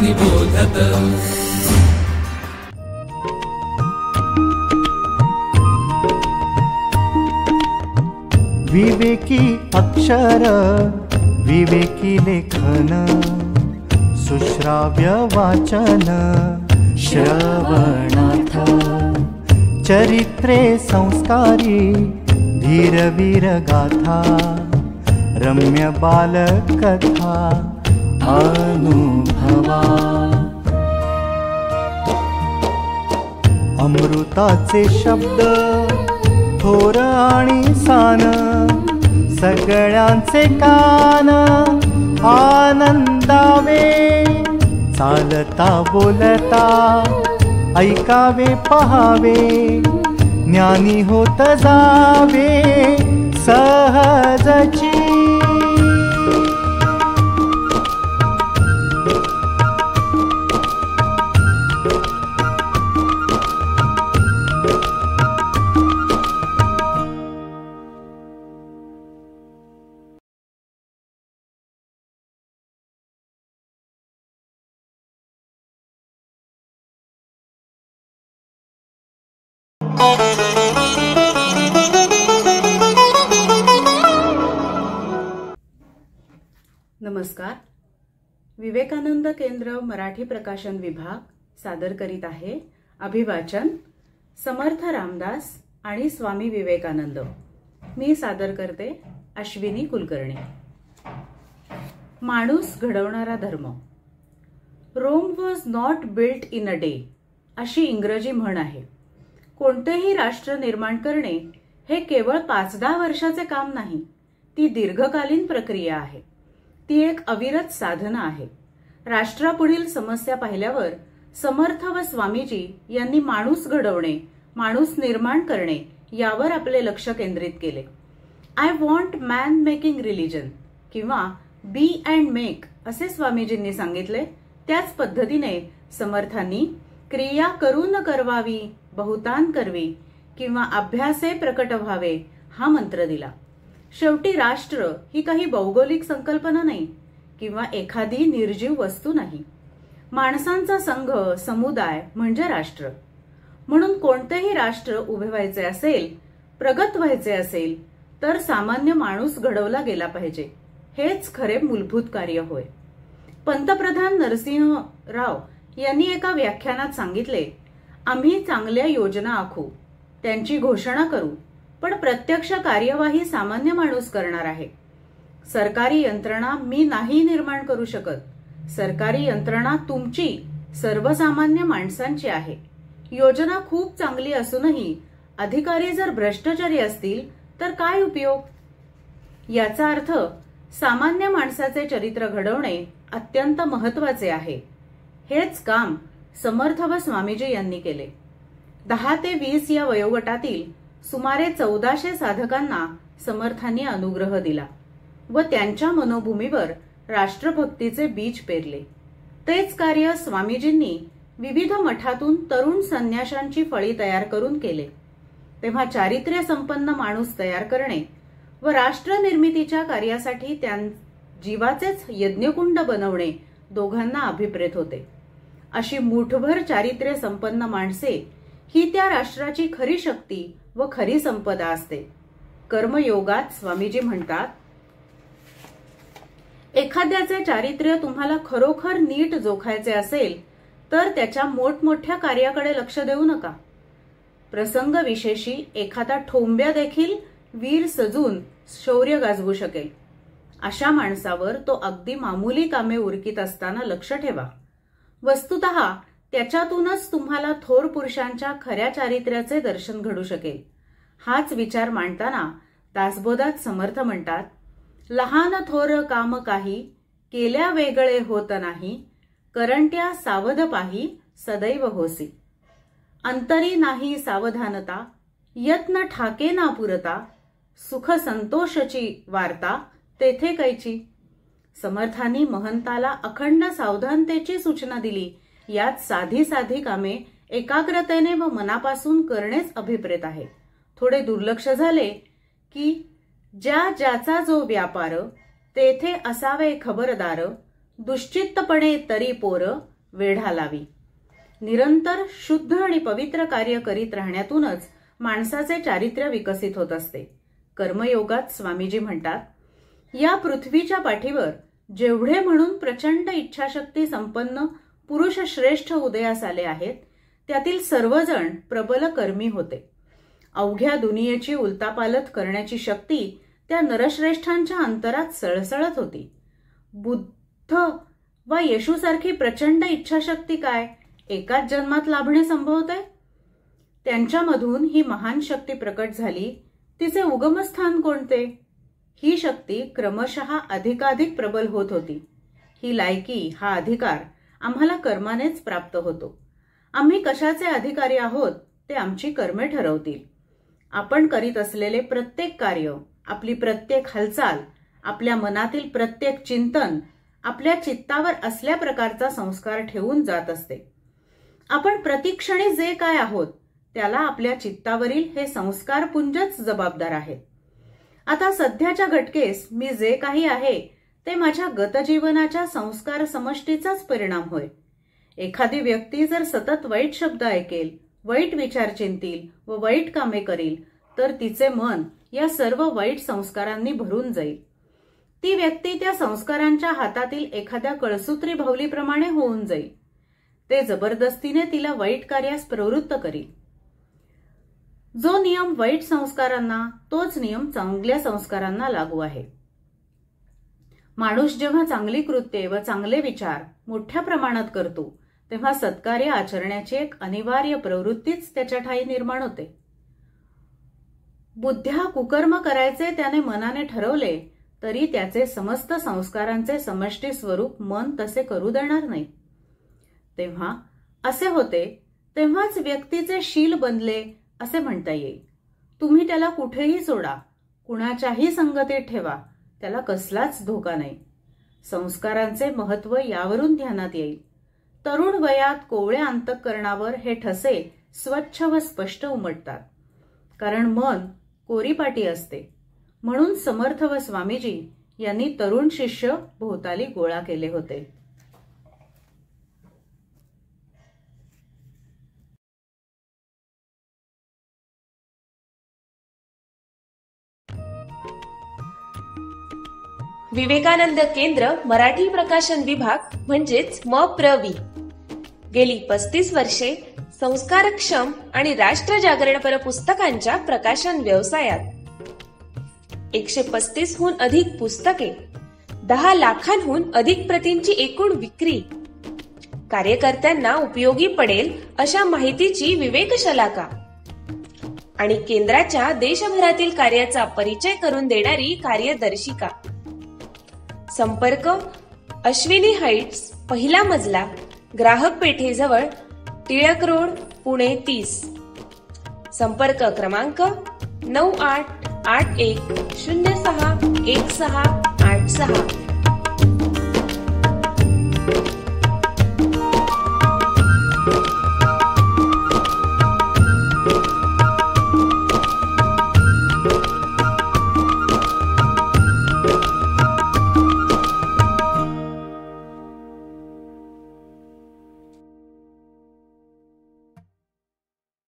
निबोधत। विवेकी अक्षर विवेकी लेखन सुश्राव्य वाचन श्रवणार्थ चरित्रे संस्कारी धीरवीर गाथा रम्य बालकथा अनुभवा अमृताचे शब्द थोर आणि सान सगळ्यांचे कान आनंदावे चालता बोलता ऐकावे पहावे ज्ञानी होत जावे सहजची। नमस्कार। विवेकानंद केंद्र मराठी प्रकाशन विभाग सादर करीत आहे अभिवाचन समर्थ रामदास आणि स्वामी विवेकानंद। मी सादर करते अश्विनी कुलकर्णी। माणूस घडवणारा धर्म। Rome was not built in a day अशी इंग्रजी म्हण आहे। कोणतेही राष्ट्र निर्माण करणे हे केवळ 5-10 वर्षाचे काम नाही, ती दीर्घकालीन प्रक्रिया आहे। ती एक अविरत साधना आहे। राष्ट्रापुढील समस्या पाहिल्यावर समर्थ व स्वामीजी यांनी माणूस घडवणे, माणूस निर्माण करणे यावर आपले लक्ष केंद्रित केले। I want man making religion किंवा बी अँड मेक असे स्वामीजींनी सांगितले। त्याच पद्धतीने समर्थांनी क्रिया करून करवावी बहुतान करवी किंवा अभ्यासे प्रकट व्हावे हा मंत्र दिला। शेवटी राष्ट्र ही काही भौगोलिक संकल्पना नाही किंवा एखादी निर्जीव वस्तू नाही। माणसांचा संघ समुदाय म्हणजे राष्ट्र। म्हणून कोणतेही राष्ट्र उभे व्हायचे असेल, प्रगत व्हायचे असेल तर सामान्य माणूस घडवला गेला पाहिजे। हेच खरे मूलभूत कार्य होय। पंतप्रधान नरसिंह राव यांनी एका व्याख्यानात सांगितले, आम्ही चांगल्या योजना आखू, त्यांची घोषणा करू, पण प्रत्यक्ष कार्यवाही सामान्य माणूस करणार आहे। सरकारी यंत्रणा मी नाही निर्माण करू शकत। सरकारी यंत्रणा तुमची, सर्वसामान्य माणसांची आहे। योजना खूप चांगली असूनही अधिकारी जर भ्रष्टाचारी असतील तर काय उपयोग? याचा अर्थ सामान्य माणसाचे चरित्र घडवणे अत्यंत महत्वाचे आहे। हेच काम समर्थ व स्वामीजी यांनी केले। 10 ते 20 या वयोगटातील सुमारे 1400 साधकांना समर्थांनी अनुग्रह दिला व त्यांच्या मनोभूमीवर राष्ट्रभक्तीचे बीज पेरले। तेच कार्य स्वामीजींनी विविध मठातून तरुण संन्याशांची फळी तयार करून केले। तेव्हा चारित्र्य संपन्न माणूस तयार करणे व राष्ट्र निर्मितीच्या कार्यासाठी जीवाचेच यज्ञकुंड बनवणे दोघांना अभिप्रेत होते। अशी मुठभर चारित्र्य संपन्न माणसे ही त्या राष्ट्राची खरी शक्ती व खरी संपदा असते। कर्मयोगात स्वामीजी म्हणतात, एखाद्याचे चारित्र्य तुम्हाला खरोखर नीट जोखायचे असेल तर त्याच्या मोठमोठ्या कार्याकडे लक्ष देऊ नका। प्रसंग विशेषी एखादा ठोंब्या देखील वीर सजून शौर्य गाजवू शकेल। अशा माणसावर तो अगदी मामूली कामे उरकीत असताना लक्ष ठेवा। वस्तुतः त्याच्यातूनच तुम्हाला थोर पुरुषांच्या खऱ्या चारित्र्याचे दर्शन घडू शकेल। हाच विचार मांडताना दासबोधात समर्थ म्हणतात, लहान थोर काम काही केल्या वेगळे होत नाही, करंट्या सावध पाही सदैव होसी। अंतरी नाही सावधानता, यत्न ठाके ना पुरता, सुख संतोषची वार्ता तेथे कैची। समर्थांनी महंताला अखंड सावधानतेची सूचना दिली। यात साधी साधी कामे एकाग्रतेने व मनापासून करणेच अभिप्रेत आहे। थोडे दुर्लक्ष झाले की ज्याचा जो व्यापार तेथे असावे खबरदार, दुश्चित्तपणे तरी पोर वेढा लावी. निरंतर शुद्ध आणि पवित्र कार्य करीत राहण्यातूनच माणसाचे चारित्र्य विकसित होत असते. कर्मयोगात स्वामीजी म्हणतात, या पृथ्वीच्या पाठीवर जेवढे म्हणून प्रचंड इच्छाशक्ती संपन्न पुरुष श्रेष्ठ उदयास आले आहेत, त्यातील सर्वजण प्रबल कर्मी होते. अवघ्या दुनियेची उलतापालत करण्याची शक्ती त्या नरश्रेष्ठांच्या अंतरात सळसळत होती. बुद्ध वा येशूसारखी प्रचंड इच्छाशक्ती काय एकाच जन्मात लाभणे संभवते? त्यांच्यामधून ही महान शक्ती प्रकट झाली, तिचे उगमस्थान कोणते? ही शक्ती क्रमशः अधिकाधिक प्रबल होत होती. ही लायकी, हा अधिकार आम्हाला कर्मानेच प्राप्त होतो. आम्ही कशाचे अधिकारी आहोत ते आमची कर्मे ठरवतील. आपण करीत असलेले प्रत्येक कार्य, आपली प्रत्येक हालचाल, आपल्या मनातील प्रत्येक चिंतन आपल्या चित्तावर असल्या प्रकारचा संस्कार ठेवून जात असते. आपण प्रतिक्षणी जे काय आहोत त्याला आपल्या चित्तावरील हे संस्कारपुंजच जबाबदार आहेत. आता सध्याच्या घटकेस मी जे काही आहे ते माझ्या गतजीवनाच्या संस्कार समष्टीचाच परिणाम होय. एखादी व्यक्ती जर सतत वाईट शब्द ऐकेल, वाईट विचार चिंतील व वाईट कामे करील तर तिचे मन या सर्व वाईट संस्कारांनी भरून जाईल. ती व्यक्ती त्या संस्कारांच्या हातातील एखाद्या कळसूत्री भावलीप्रमाणे होऊन जाईल. ते जबरदस्तीने तिला वाईट कार्यास प्रवृत्त करील. जो नियम वाईट संस्कारांना, तोच नियम चांगल्या संस्कारांना लागू आहे. माणूस जेव्हा चांगली कृत्ये व चांगले विचार मोठ्या प्रमाणात करतो तेव्हा सत्कार्य आचरण्याची एक अनिवार्य प्रवृत्तीच त्याच्या ठायी निर्माण होते. बुद्ध्या कुकर्म करायचे त्याने मनाने ठरवले तरी त्याचे समस्त संस्कारांचे समष्टी स्वरूप मन तसे करू देणार नाही. तेव्हा असे होते, तेव्हाच व्यक्तीचे शील बनले असे म्हणता येईल. तुम्ही त्याला कुठेही सोडा, कुणाच्याही संगतीत ठेवा, त्याला कसलाच धोका नाही. संस्कारांचे महत्व यावरून ध्यानात येईल. तरुण वयात कोवळ्या अंतःकरणावर हे ठसे स्वच्छ व स्पष्ट उमटतात. कारण मन कोरीपाटी असते. म्हणून समर्थ व स्वामीजी यांनी तरुण शिष्य भोवताली गोळा केले होते. विवेकानंद केंद्र मराठी प्रकाशन विभाग म्हणजेच MPRV गेली 35 वर्षे संस्कारक्षम आणि राष्ट्र जागरणपर पुस्तकांच्या प्रकाशन व्यवसायात 135 हून अधिक पुस्तके, 10 लाखांहून अधिक प्रतींची एकूण विक्री, कार्यकर्त्यांना उपयोगी पडेल अशा माहितीची विवेकशलाका आणि केंद्राच्या देशभरातील कार्याचा परिचय करून देणारी कार्यदर्शिका. संपर्क अश्विनी हाइट्स, पहिला मजला, ग्राहक पेठेजवळ, टिळक रोड, पुणे 30. संपर्क क्रमांक 9881061686.